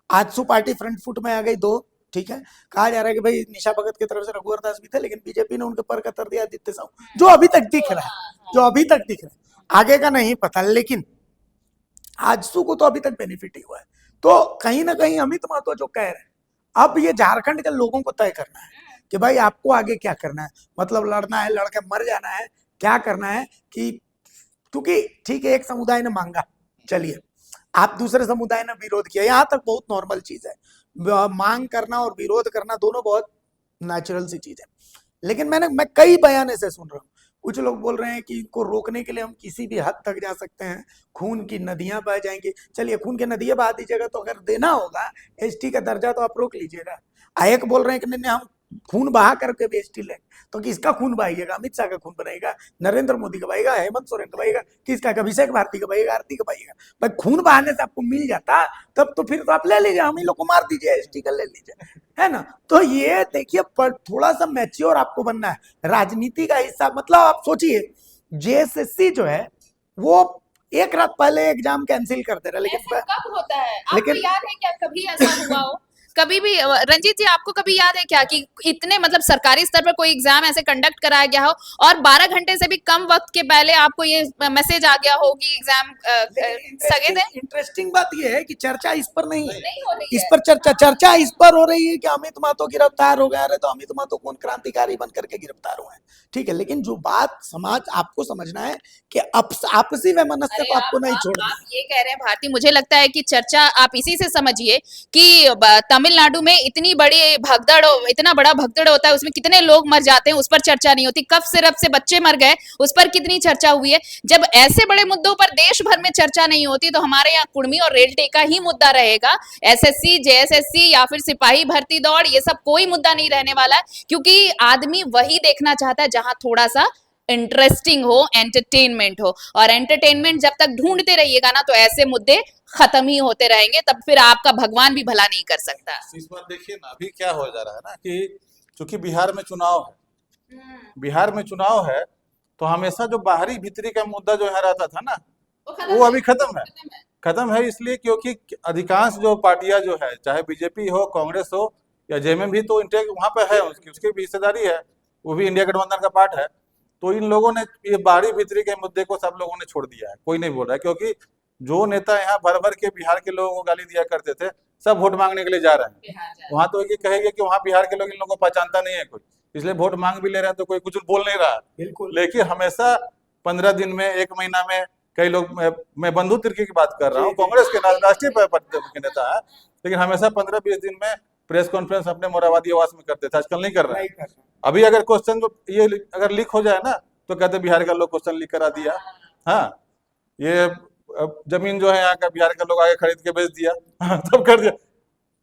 आजसू पार्टी फ्रंट फुट में आ गई 2, ठीक है। कहा जा रहा है कि भाई निशा भगत की तरफ से रघुवर दास भी थे, लेकिन बीजेपी ने उनके पर कतर दिया आदित्य साहू, जो अभी तक दिख रहा है, आगे का नहीं पता। लेकिन आजसू को तो अभी तक बेनिफिट ही हुआ है। तो कहीं ना कहीं अमित महतो जो कह रहे हैं, अब ये झारखंड के लोगों को तय करना है कि भाई आपको आगे क्या करना है, मतलब लड़ना है, लड़के मर जाना है, क्या करना है। कि क्योंकि ठीक है, एक समुदाय ने मांगा, चलिए, आप दूसरे समुदाय ने विरोध किया, यहाँ तक बहुत नॉर्मल चीज है, मांग करना और विरोध करना दोनों बहुत नेचुरल सी चीज है। लेकिन मैं कई बयान ऐसे सुन रहा हूँ, कुछ लोग बोल रहे हैं कि इनको रोकने के लिए हम किसी भी हद तक जा सकते हैं, खून की नदियां बह जाएंगी। चलिए, खून की नदियां बहा दीजिएगा, तो अगर देना होगा एसटी का दर्जा तो आप रोक लीजिएगा। एक बोल रहे हैं कि नहीं, हम खून बहा करके भी एसटी लेंगे, तो किसका खून बहाइएगा? अमित शाह का खून बनेगा, नरेंद्र मोदी का बहेगा, हेमंत सोरेन का बहेगा, किसका? अभिषेक भारती का बहेगा, आरती का बहेगा। भाई खून बहाने से आपको मिल जाता तब तो फिर तो आप ले लीजिए, हम ही लोग को मार दीजिए, एसटी का ले लीजिए, है ना। तो ये देखिए, पर थोड़ा सा मैच्योर आपको बनना है, राजनीति का हिस्सा। मतलब आप सोचिए, जेएसएससी जो है वो एक रात पहले एग्जाम कैंसिल कर दे रहा है, लेकिन कब होता है? आपको याद है क्या कभी ऐसा हुआ हो? कभी भी रंजीत जी, आपको कभी याद है क्या कि इतने मतलब सरकारी स्तर पर कोई एग्जाम ऐसे कंडक्ट कराया गया हो और 12 घंटे से भी कम वक्त के पहले आपको ये मैसेज आ गया हो कि एग्जाम स्थगित है? इंटरेस्टिंग बात ये है कि चर्चा इस पर नहीं है, नहीं हो रही इस है। पर चर्चा इस पर हो रही है कि अमित महतो गिरफ्तार हो गया। अरे तो अमित महतो कौन क्रांतिकारी बन करके गिरफ्तार हुए हैं, ठीक है। लेकिन जो बात समाज आपको समझना है कि आपसी वैमनस्य को आपको नहीं छोड़ना। आप ये कह रहे हैं भारती, मुझे लगता है कि चर्चा आप इसी से समझिए कि तमिलनाडु में इतनी बड़ी भगदड़, इतना बड़ा भगदड़ होता है, उसमें कितने लोग मर जाते हैं, उस पर चर्चा नहीं होती। कफ सिरप से बच्चे मर गए, उस पर कितनी चर्चा हुई है। जब ऐसे बड़े मुद्दों पर देश भर में चर्चा नहीं होती, तो हमारे यहाँ कुर्मी और रेल टेका ही मुद्दा रहेगा। एसएससी, जेएसएससी या फिर सिपाही भर्ती दौड़, ये सब कोई मुद्दा नहीं रहने वाला है, क्योंकि आदमी वही देखना चाहता है जहां थोड़ा सा इंटरेस्टिंग हो, एंटरटेनमेंट हो। और एंटरटेनमेंट जब तक ढूंढते रहिएगा ना तो ऐसे मुद्दे खत्म ही होते रहेंगे, तब फिर आपका भगवान भी भला नहीं कर सकता। इस बार देखिए ना, अभी क्या हो जा रहा है ना कि चूंकि बिहार में चुनाव है, बिहार में चुनाव है, तो हमेशा जो बाहरी भीतरी का मुद्दा जो यहाँ रहता था ना, वो अभी खत्म है। खत्म है इसलिए क्योंकि अधिकांश जो पार्टियां जो है, चाहे बीजेपी हो, कांग्रेस हो या जेएमएम भी, तो इंटेक वहाँ पे है, उसकी भी हिस्सेदारी है, वो भी इंडिया गठबंधन का पार्ट है। तो इन लोगों ने ये बाहरी भीतरी के मुद्दे को सब लोगों ने छोड़ दिया है, कोई नहीं बोल रहा है, क्योंकि जो नेता यहाँ भर भर के बिहार के लोगों को गाली दिया करते थे, सब वोट मांगने के लिए जा रहे हैं वहां। तो ये कहेंगे कि वहाँ बिहार के लोग इन लोगों को पहचानता नहीं है कोई, इसलिए वोट मांग भी ले रहे हैं, तो कोई कुछ बोल नहीं रहा। बिल्कुल। लेकिन हमेशा 15 दिन में, 1 महीना में कई लोग, मैं बंधु तिर्की की बात कर रहा हूँ, कांग्रेस के राष्ट्रीय के नेता है, लेकिन हमेशा 15-20 दिन में प्रेस कॉन्फ्रेंस अपने मोराबादी आवास में करते थे, आजकल नहीं कर रहे हैं। अभी अगर क्वेश्चन ये अगर लीक हो जाए ना, तो कहते बिहार का लोग क्वेश्चन लीक करा दिया। हाँ, ये जमीन जो है यहाँ का बिहार का लोग आगे खरीद के बेच दिया, तब कर दिया।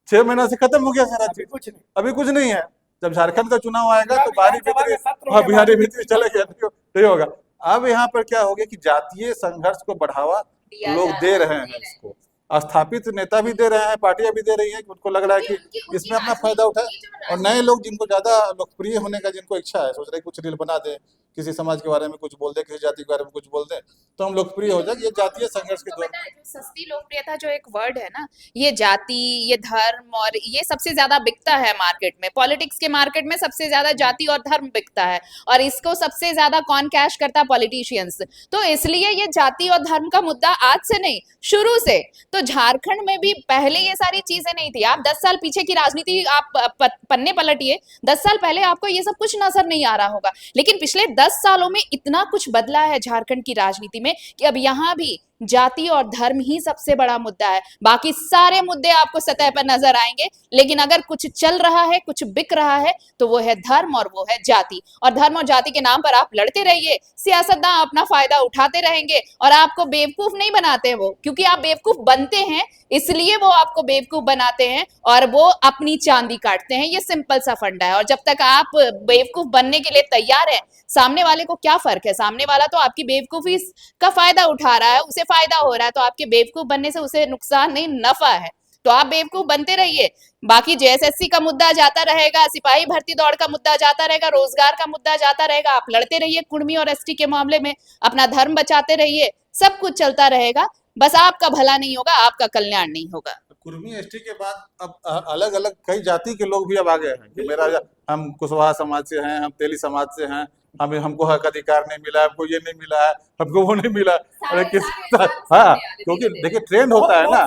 6 महीना से खत्म हो गया सारा चीज, अभी कुछ नहीं है। जब झारखंड का चुनाव आएगा तो बाहरी भीतरी, बिहारी भीतरी चले गया, नहीं होगा। अब यहाँ पर क्या हो गया कि जातीय संघर्ष को बढ़ावा लोग दे रहे हैं, इसको स्थापित नेता भी दे रहे हैं, पार्टियां भी दे रही हैं, उनको लग रहा है कि इसमें अपना फायदा उठाए। और नए लोग जिनको ज्यादा लोकप्रिय होने का जिनको इच्छा है, सोच रहे कुछ रील बना दे, किसी समाज के बारे में कुछ बोल दे, किसी जाति के बारे में कुछ बोल दे, तो हम लोकप्रिय हो जाए। ये जातीय संघर्ष के दौर में सस्ती लोकप्रियता जो एक वर्ड है ना, ये जाति, ये धर्म, और ये सबसे ज्यादा बिकता है मार्केट में। पॉलिटिक्स के मार्केट में सबसे ज्यादा जाति और धर्म बिकता है, और इसको सबसे ज्यादा कौन कैश करता है? पॉलिटिशियंस। तो इसलिए ये जाति और धर्म का मुद्दा आज से नहीं, शुरू से। तो झारखंड में भी पहले ये सारी चीजें नहीं थी। आप 10 साल पीछे की राजनीति आप पन्ने पलटिए, 10 साल पहले आपको ये सब कुछ नजर नहीं आ रहा होगा, लेकिन पिछले 10 सालों में इतना कुछ बदला है झारखंड की राजनीति में कि अब यहाँ भी जाति और धर्म ही सबसे बड़ा मुद्दा है। बाकी सारे मुद्दे आपको सतह पर नजर आएंगे, लेकिन अगर कुछ चल रहा है, कुछ बिक रहा है, तो वो है धर्म और वो है जाति। और धर्म और जाति के नाम पर आप लड़ते रहिए, सियासतदान अपना फायदा उठाते रहेंगे, और आपको बेवकूफ नहीं बनाते वो, क्योंकि आप बेवकूफ बनते हैं, इसलिए वो आपको बेवकूफ बनाते हैं और वो अपनी चांदी काटते हैं। ये सिंपल सा फंडा है। और जब तक आप बेवकूफ बनने के लिए तैयार हैं, सामने वाले को क्या फर्क है? सामने वाला तो आपकी बेवकूफी का फायदा उठा रहा है, उसे फायदा हो रहा है, तो आपके बेवकूफ बनने से उसे नुकसान नहीं, नफा है। तो आप बेवकूफ बनते रहिए। बाकी जेएसएससी का मुद्दा जाता रहेगा, सिपाही भर्ती दौड़ का मुद्दा जाता रहेगा, रोजगार का मुद्दा जाता रहेगा, आप लड़ते रहिए कुर्मी और एसटी के मामले में, अपना धर्म बचाते रहिए, सब कुछ चलता रहेगा। बस आपका भला नहीं होगा, आपका कल्याण नहीं होगा। कुर्मी एसटी के बाद अब अलग अलग कई जाति के लोग भी अब आ गए हैं कि मेरा, हम कुशवाहा समाज से हैं, हम तेली समाज से हैं, हमको हक अधिकार नहीं मिला, हमको ये नहीं मिला है, हमको वो नहीं मिला। अरे किस, हाँ, क्योंकि देखिए ट्रेंड होता है ना,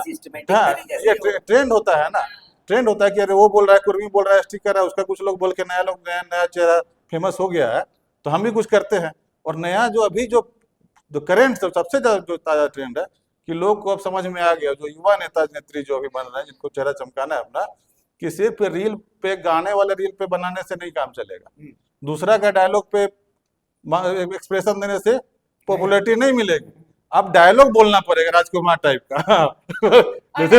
हाँ, ये ट्रेंड होता है ना, ट्रेंड होता है कि अरे वो बोल रहा है, कुर्मी बोल रहा है, एसटी कर रहा है, उसका कुछ लोग बोल के नया चेहरा फेमस हो गया है, तो हम भी कुछ करते हैं। और नया जो अभी जो करेंट सबसे जो ताजा ट्रेंड है कि लोग को अब समझ में आ गया, जो युवा नेता नेत्री जो अभी बन रहे हैं, जिनको चेहरा चमकाना है अपना, कि सिर्फ रील पे, गाने वाले रील पे बनाने से नहीं काम चलेगा, दूसरा का डायलॉग पे एक्सप्रेशन देने से पॉपुलैरिटी नहीं मिलेगी। अब डायलॉग बोलना पड़ेगा राजकुमार टाइप का। जैसे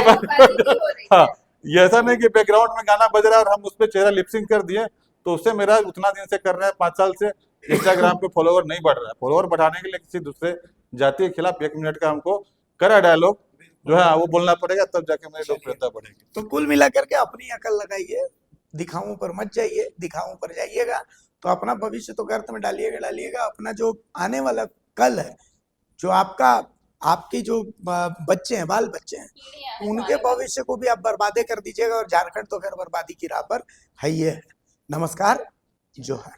हाँ, ये ऐसा नहीं कि बैकग्राउंड में गाना बज रहा है और हम उस पर चेहरा लिपसिंग कर दिए, तो उससे मेरा उतना दिन से कर रहे हैं 5 साल से इंस्टाग्राम पे फॉलोवर नहीं बढ़ रहा है। फॉलोवर बढ़ाने के लिए किसी दूसरे जाति के खिलाफ 1 मिनट का हमको करा डायलॉग जो है वो बोलना पड़ेगा, तब जाके मेरी लोकप्रियता बढ़ेगी। तो कुल मिलाकर के अपनी अकल लगाइए, दिखाओं पर मत जाइए, दिखाओं पर जाइएगा तो अपना भविष्य तो गर्त में डालिएगा। अपना जो आने वाला कल है, जो आपके जो बच्चे हैं, बाल बच्चे हैं, उनके भविष्य को भी आप बर्बादे कर दीजिएगा। और झारखंड तो खैर बर्बादी की राह पर है ही है। नमस्कार, जोहार।